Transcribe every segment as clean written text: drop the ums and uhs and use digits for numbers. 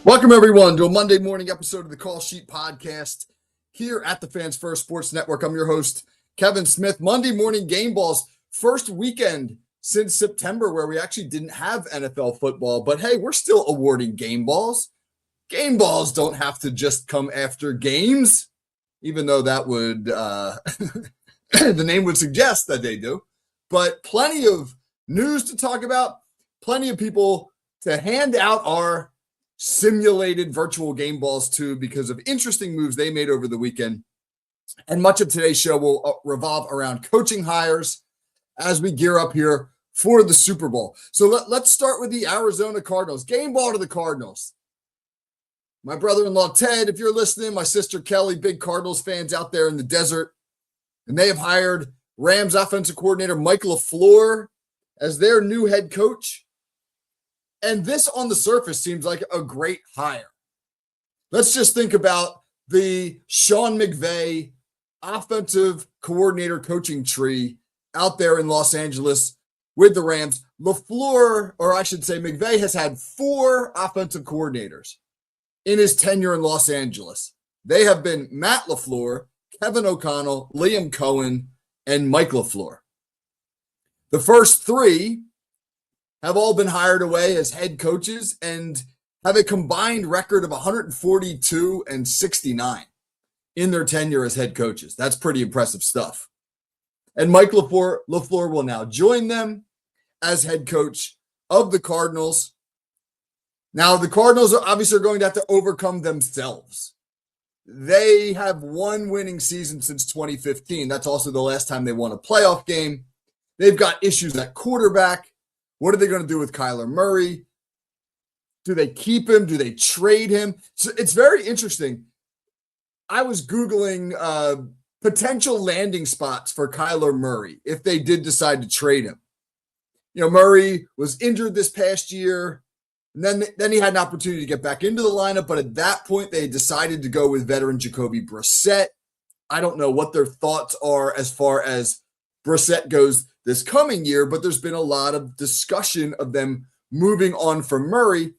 Welcome, everyone, to a Monday morning episode of the Call Sheet Podcast here at the Fans First Sports Network. I'm your host, Kevin Smith. Monday morning game balls, first weekend since September where we actually didn't have NFL football. But hey, we're still awarding game balls. Game balls don't have to just come after games, even though that would, the name would suggest that they do. But plenty of news to talk about, plenty of people to hand out our simulated virtual game balls to because of interesting moves they made over the weekend. And much of today's show will revolve around coaching hires as we gear up here for the Super Bowl. So let's start with the Arizona Cardinals. Game ball to the Cardinals. My brother-in-law, Ted, if you're listening, my sister, Kelly, big Cardinals fans out there in the desert. And they have hired Rams offensive coordinator Mike LaFleur as their new head coach. And this on the surface seems like a great hire. Let's just think about the Sean McVay offensive coordinator coaching tree out there in Los Angeles with the Rams. LaFleur, or I should say McVay, has had 4 offensive coordinators in his tenure in Los Angeles. They have been Matt LaFleur, Kevin O'Connell, Liam Cohen, and Mike LaFleur. The first 3 have all been hired away as head coaches and have a combined record of 142 and 69 in their tenure as head coaches. That's pretty impressive stuff. And Mike LaFleur will now join them as head coach of the Cardinals. Now, the Cardinals are obviously going to have to overcome themselves. They have one winning season since 2015. That's also the last time they won a playoff game. They've got issues at quarterback. What are they going to do with Kyler Murray? Do they keep him? Do they trade him? So it's very interesting. I was Googling potential landing spots for Kyler Murray if they did decide to trade him. You know, Murray was injured this past year, and then he had an opportunity to get back into the lineup, but at that point they decided to go with veteran Jacoby Brissett. I don't know what their thoughts are as far as Brissett goes this coming year, but there's been a lot of discussion of them moving on from Murray.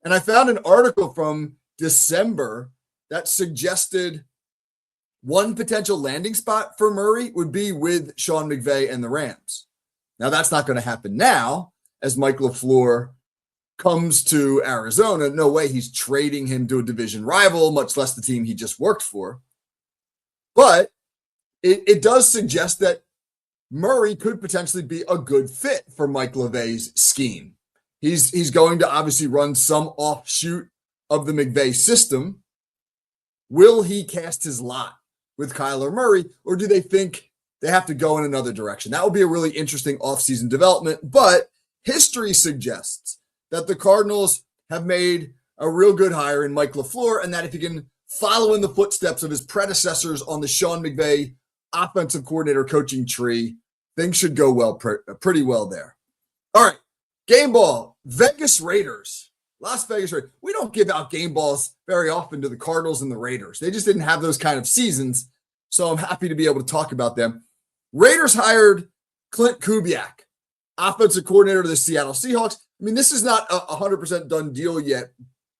And I found an article from December that suggested one potential landing spot for Murray would be with Sean McVay and the Rams. Now, that's not going to happen now as Mike LaFleur comes to Arizona. No way he's trading him to a division rival, much less the team he just worked for. But it does suggest that Murray could potentially be a good fit for Mike LaVay's scheme. He's going to obviously run some offshoot of the McVay system. Will he cast his lot with Kyler Murray, or do they think they have to go in another direction? That would be a really interesting offseason development, but history suggests that the Cardinals have made a real good hire in Mike LaFleur, and that if he can follow in the footsteps of his predecessors on the Sean McVay offensive coordinator coaching tree, things should go well, pretty well there. All right, game ball, Vegas Raiders, Las Vegas Raiders. We don't give out game balls very often to the Cardinals and the Raiders. They just didn't have those kind of seasons, so I'm happy to be able to talk about them. Raiders hired Klint Kubiak, offensive coordinator of the Seattle Seahawks. I mean, this is not a 100% done deal yet,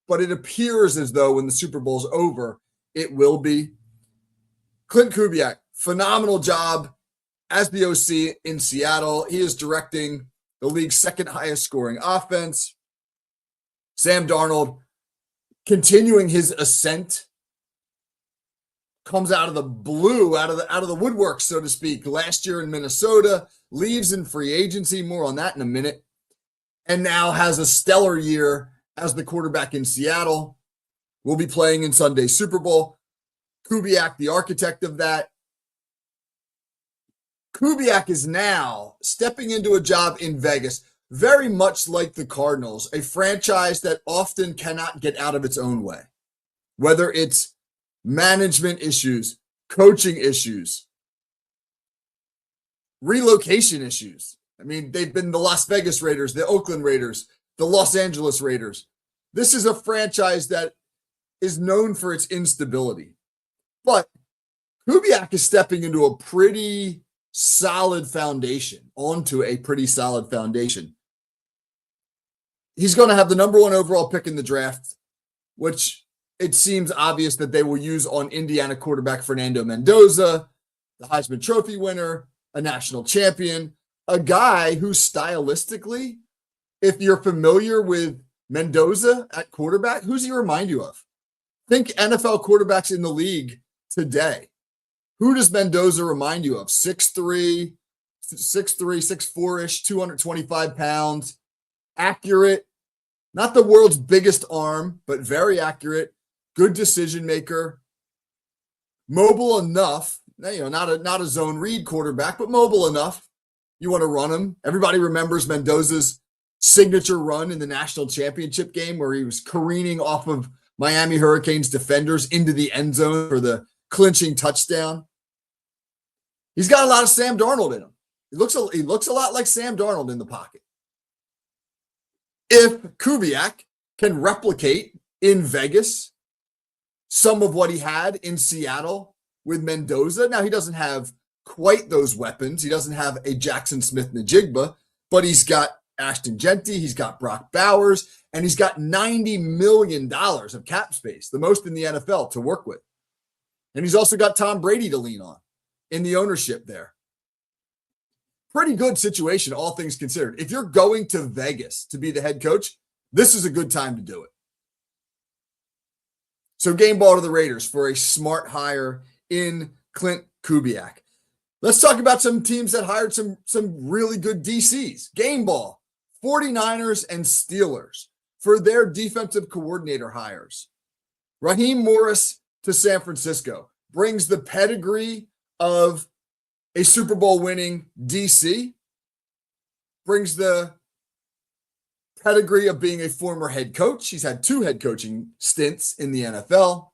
but it appears as though when the Super Bowl's over, it will be. Klint Kubiak, phenomenal job as the OC in Seattle. He is directing the league's second highest scoring offense. Sam Darnold continuing his ascent, comes out of the blue, out of the woodwork, so to speak. Last year in Minnesota, leaves in free agency. More on that in a minute. And now has a stellar year as the quarterback in Seattle. Will be playing in Sunday's Super Bowl. Kubiak, the architect of that. Kubiak is now stepping into a job in Vegas, very much like the Cardinals, a franchise that often cannot get out of its own way, whether it's management issues, coaching issues, relocation issues. I mean, they've been the Las Vegas Raiders, the Oakland Raiders, the Los Angeles Raiders. This is a franchise that is known for its instability. But Kubiak is stepping into a pretty solid foundation, onto a pretty solid foundation. He's going to have the number 1 overall pick in the draft, which it seems obvious that they will use on Indiana quarterback Fernando Mendoza, the Heisman Trophy winner, a national champion, a guy who stylistically, if you're familiar with Mendoza at quarterback, who's he remind you of? Think NFL quarterbacks in the league today. Who does Mendoza remind you of? 6'3", 6'4"-ish, 225 pounds, accurate, not the world's biggest arm, but very accurate, good decision maker, mobile enough, not a zone read quarterback, but mobile enough. You want to run him. Everybody remembers Mendoza's signature run in the national championship game where he was careening off of Miami Hurricanes defenders into the end zone for the clinching touchdown. He's got a lot of Sam Darnold in him. He looks a lot like Sam Darnold in the pocket. If Kubiak can replicate in Vegas some of what he had in Seattle with Mendoza, now he doesn't have quite those weapons. He doesn't have a Jackson Smith-Njigba, but he's got Ashton Genty, he's got Brock Bowers, and he's got $90 million of cap space, the most in the NFL to work with. And he's also got Tom Brady to lean on in the ownership there. Pretty good situation, all things considered. If you're going to Vegas to be the head coach, this is a good time to do it. So game ball to the Raiders for a smart hire in Klint Kubiak. Let's talk about some teams that hired some really good DCs. Game ball, 49ers and Steelers for their defensive coordinator hires. Raheem Morris to San Francisco brings the pedigree of a Super Bowl winning DC, brings the pedigree of being a former head coach. He's had 2 head coaching stints in the NFL.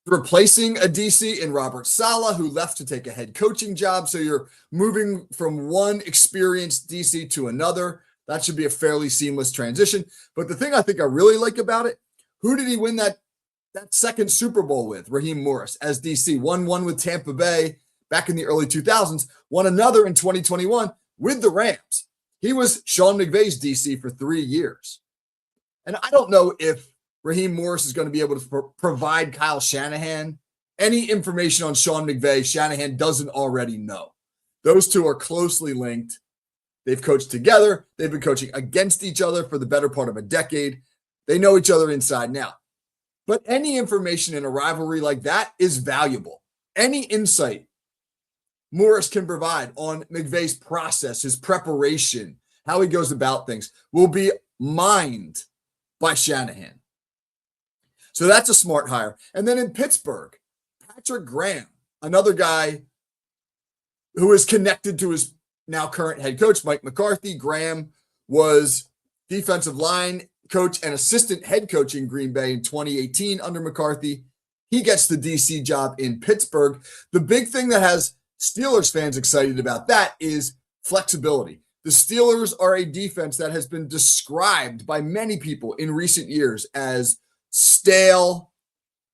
Replacing a DC in Robert Saleh, who left to take a head coaching job. So you're moving from one experienced DC to another. That should be a fairly seamless transition. But the thing I think I really like about it, who did he win that second Super Bowl with? Raheem Morris as DC. Won one with Tampa Bay back in the early 2000s. Won another in 2021 with the Rams. He was Sean McVay's DC for 3 years. And I don't know if Raheem Morris is going to be able to provide Kyle Shanahan any information on Sean McVay Shanahan doesn't already know. Those two are closely linked. They've coached together. They've been coaching against each other for the better part of a decade. They know each other inside and out. But any information in a rivalry like that is valuable. Any insight Morris can provide on McVay's process, his preparation, how he goes about things, will be mined by Shanahan. So that's a smart hire. And then in Pittsburgh, Patrick Graham, another guy who is connected to his now current head coach, Mike McCarthy. Graham was defensive line coach and assistant head coach in Green Bay in 2018 under McCarthy. He gets the DC job in Pittsburgh. The big thing that has Steelers fans excited about that is flexibility. The Steelers are a defense that has been described by many people in recent years as stale,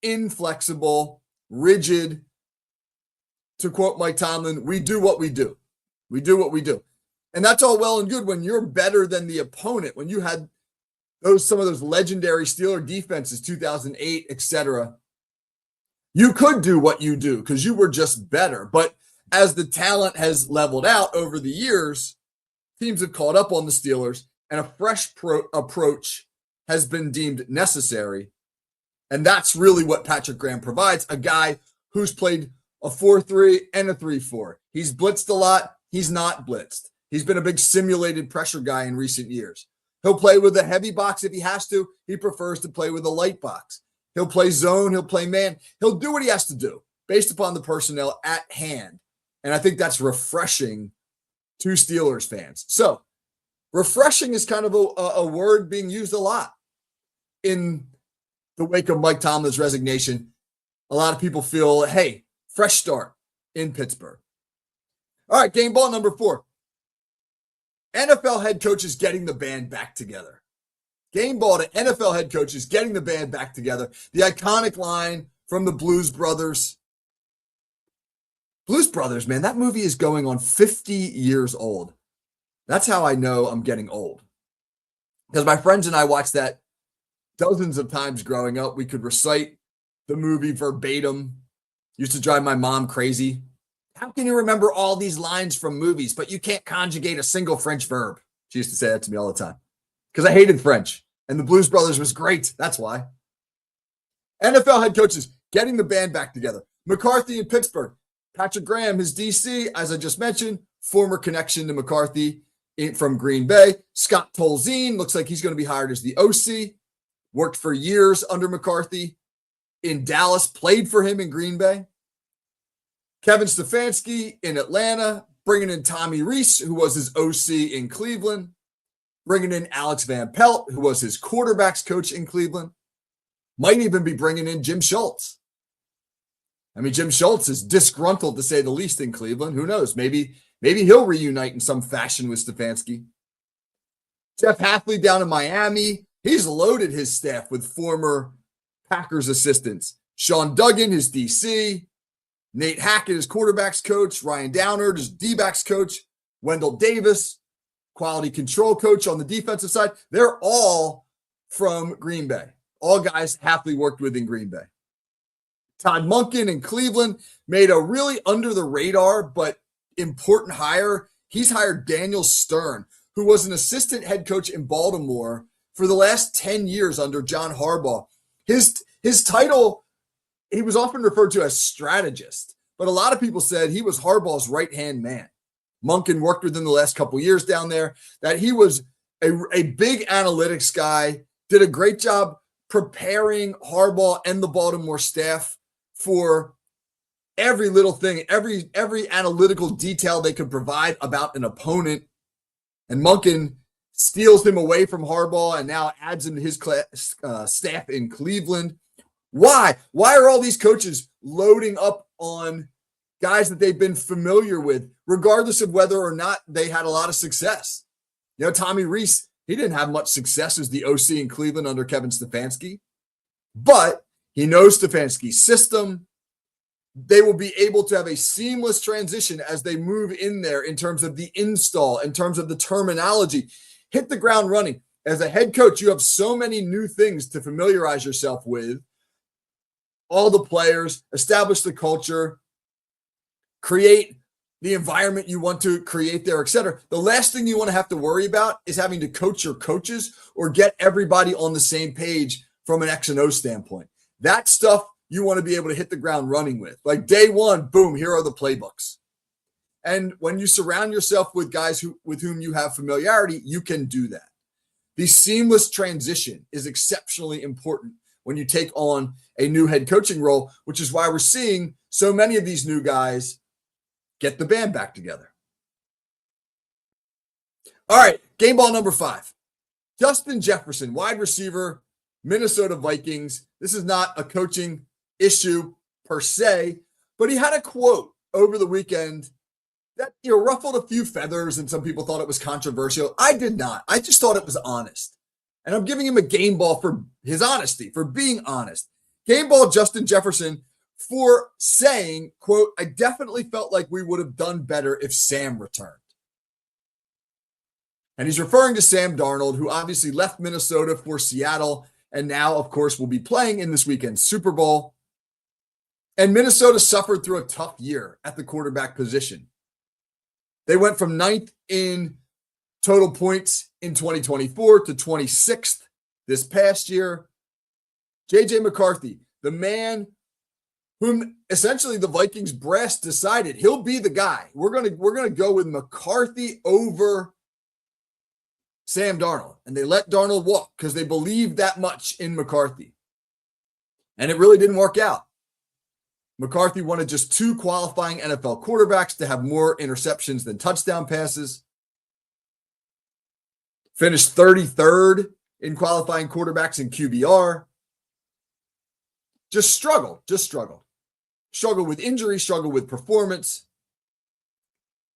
inflexible, rigid. To quote Mike Tomlin, we do what we do. We do what we do. And that's all well and good when you're better than the opponent, when you had some of those legendary Steeler defenses, 2008, etc. You could do what you do because you were just better. But as the talent has leveled out over the years, teams have caught up on the Steelers, and a fresh approach has been deemed necessary. And that's really what Patrick Graham provides, a guy who's played a 4-3 and a 3-4. He's blitzed a lot. He's not blitzed. He's been a big simulated pressure guy in recent years. He'll play with a heavy box if he has to. He prefers to play with a light box. He'll play zone. He'll play man. He'll do what he has to do based upon the personnel at hand. And I think that's refreshing to Steelers fans. So refreshing is kind of a word being used a lot in the wake of Mike Tomlin's resignation. A lot of people feel, hey, fresh start in Pittsburgh. All right, game ball number 4. NFL head coaches getting the band back together. Game ball to NFL head coaches getting the band back together. The iconic line from the Blues Brothers. Blues Brothers, man, that movie is going on 50 years old. That's how I know I'm getting old. Because my friends and I watched that dozens of times growing up. We could recite the movie verbatim. Used to drive my mom crazy. How can you remember all these lines from movies, but you can't conjugate a single French verb? She used to say that to me all the time. Because I hated French. And the Blues Brothers was great. That's why. NFL head coaches getting the band back together. McCarthy in Pittsburgh. Patrick Graham, his DC, as I just mentioned, former connection to McCarthy from Green Bay. Scott Tolzien looks like he's going to be hired as the OC. Worked for years under McCarthy in Dallas, played for him in Green Bay. Kevin Stefanski in Atlanta, bringing in Tommy Rees, who was his OC in Cleveland. Bringing in Alex Van Pelt, who was his quarterbacks coach in Cleveland. Might even be bringing in Jim Schultz. I mean, Jim Schultz is disgruntled, to say the least, in Cleveland. Who knows? Maybe he'll reunite in some fashion with Stefanski. Jeff Hafley down in Miami. He's loaded his staff with former Packers assistants. Sean Duggan, his DC. Nate Hackett, his quarterbacks coach. Ryan Downard, his D-backs coach. Wendell Davis, quality control coach on the defensive side. They're all from Green Bay. All guys Hafley worked with in Green Bay. Todd Monken in Cleveland made a really under the radar but important hire. He's hired Daniel Stern, who was an assistant head coach in Baltimore for the last 10 years under John Harbaugh. His title, he was often referred to as strategist, but a lot of people said he was Harbaugh's right-hand man. Monken worked with him the last couple years down there, that he was a big analytics guy, did a great job preparing Harbaugh and the Baltimore staff for every little thing, every analytical detail they could provide about an opponent. And Monken steals him away from Harbaugh and now adds him to his staff in Cleveland. Why? Why are all these coaches loading up on guys that they've been familiar with, regardless of whether or not they had a lot of success? You know, Tommy Rees, he didn't have much success as the OC in Cleveland under Kevin Stefanski, but he knows Stefanski's system. They will be able to have a seamless transition as they move in there in terms of the install, in terms of the terminology. Hit the ground running. As a head coach, you have so many new things to familiarize yourself with. All the players, establish the culture, create the environment you want to create there, etc. The last thing you want to have to worry about is having to coach your coaches or get everybody on the same page from an X and O standpoint. That stuff you want to be able to hit the ground running with. Like day one, boom, here are the playbooks. And when you surround yourself with guys with whom you have familiarity, you can do that. The seamless transition is exceptionally important when you take on a new head coaching role, which is why we're seeing so many of these new guys get the band back together. All right, game ball number 5. Justin Jefferson, wide receiver, Minnesota Vikings. This is not a coaching issue per se, but he had a quote over the weekend that ruffled a few feathers, and some people thought it was controversial. I did not. I just thought it was honest. And I'm giving him a game ball for his honesty, for being honest. Game ball Justin Jefferson for saying, quote, "I definitely felt like we would have done better if Sam returned." And he's referring to Sam Darnold, who obviously left Minnesota for Seattle and now, of course, will be playing in this weekend's Super Bowl. And Minnesota suffered through a tough year at the quarterback position. They went from 9th in total points in 2024 to 26th this past year. J.J. McCarthy, the man whom essentially the Vikings brass decided he'll be the guy. We're gonna go with McCarthy over Sam Darnold. And they let Darnold walk because they believed that much in McCarthy. And it really didn't work out. McCarthy wanted just 2 qualifying NFL quarterbacks to have more interceptions than touchdown passes. Finished 33rd in qualifying quarterbacks in QBR. Just struggled. Struggled with injury, struggled with performance.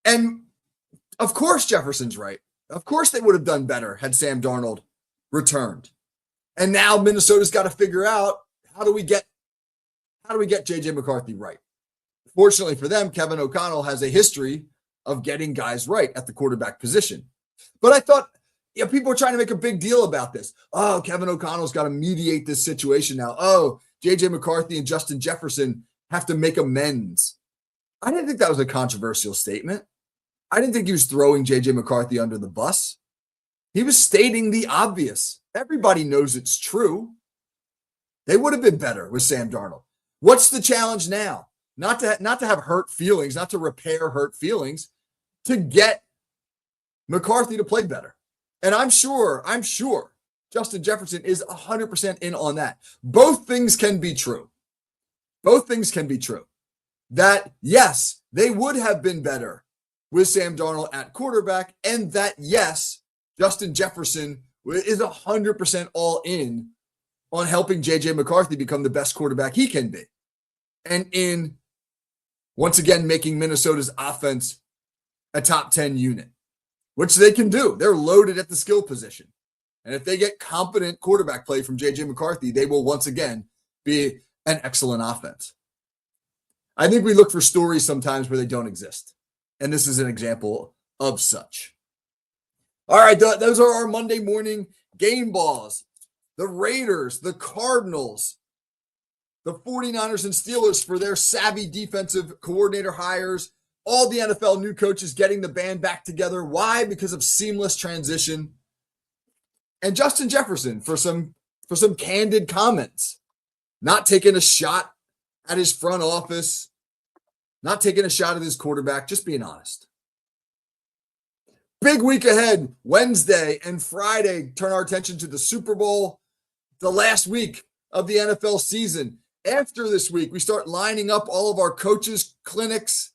And of course Jefferson's right. Of course they would have done better had Sam Darnold returned. And now Minnesota's got to figure out how do we get JJ McCarthy right? Fortunately for them, Kevin O'Connell has a history of getting guys right at the quarterback position. But I thought, people are trying to make a big deal about this. Oh, Kevin O'Connell's got to mediate this situation now. Oh, JJ McCarthy and Justin Jefferson have to make amends. I didn't think that was a controversial statement. I didn't think he was throwing JJ McCarthy under the bus. He was stating the obvious. Everybody knows it's true. They would have been better with Sam Darnold. What's the challenge now? Not to have hurt feelings, not to repair hurt feelings, to get McCarthy to play better. And I'm sure Justin Jefferson is 100% in on that. Both things can be true. Both things can be true. That, yes, they would have been better with Sam Darnold at quarterback, and that, yes, Justin Jefferson is 100% all in on helping JJ McCarthy become the best quarterback he can be. And in, once again, making Minnesota's offense a top 10 unit, which they can do. They're loaded at the skill position. And if they get competent quarterback play from JJ McCarthy, they will once again be an excellent offense. I think we look for stories sometimes where they don't exist. And this is an example of such. All right, those are our Monday morning game balls. The Raiders, the Cardinals, the 49ers and Steelers for their savvy defensive coordinator hires. All the NFL new coaches getting the band back together. Why? Because of seamless transition. And Justin Jefferson for some candid comments. Not taking a shot at his front office. Not taking a shot at his quarterback. Just being honest. Big week ahead. Wednesday and Friday. Turn our attention to the Super Bowl. The last week of the NFL season. After this week, we start lining up all of our coaches' clinics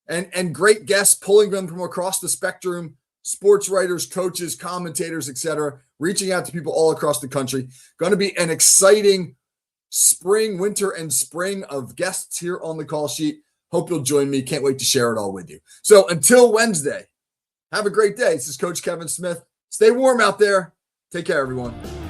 and great guests, pulling them from across the spectrum, sports writers, coaches, commentators, etc., reaching out to people all across the country. Going to be an exciting winter and spring of guests here on the call sheet. Hope you'll join me. Can't wait to share it all with you. So until Wednesday, have a great day. This is Coach Kevin Smith. Stay warm out there. Take care, everyone.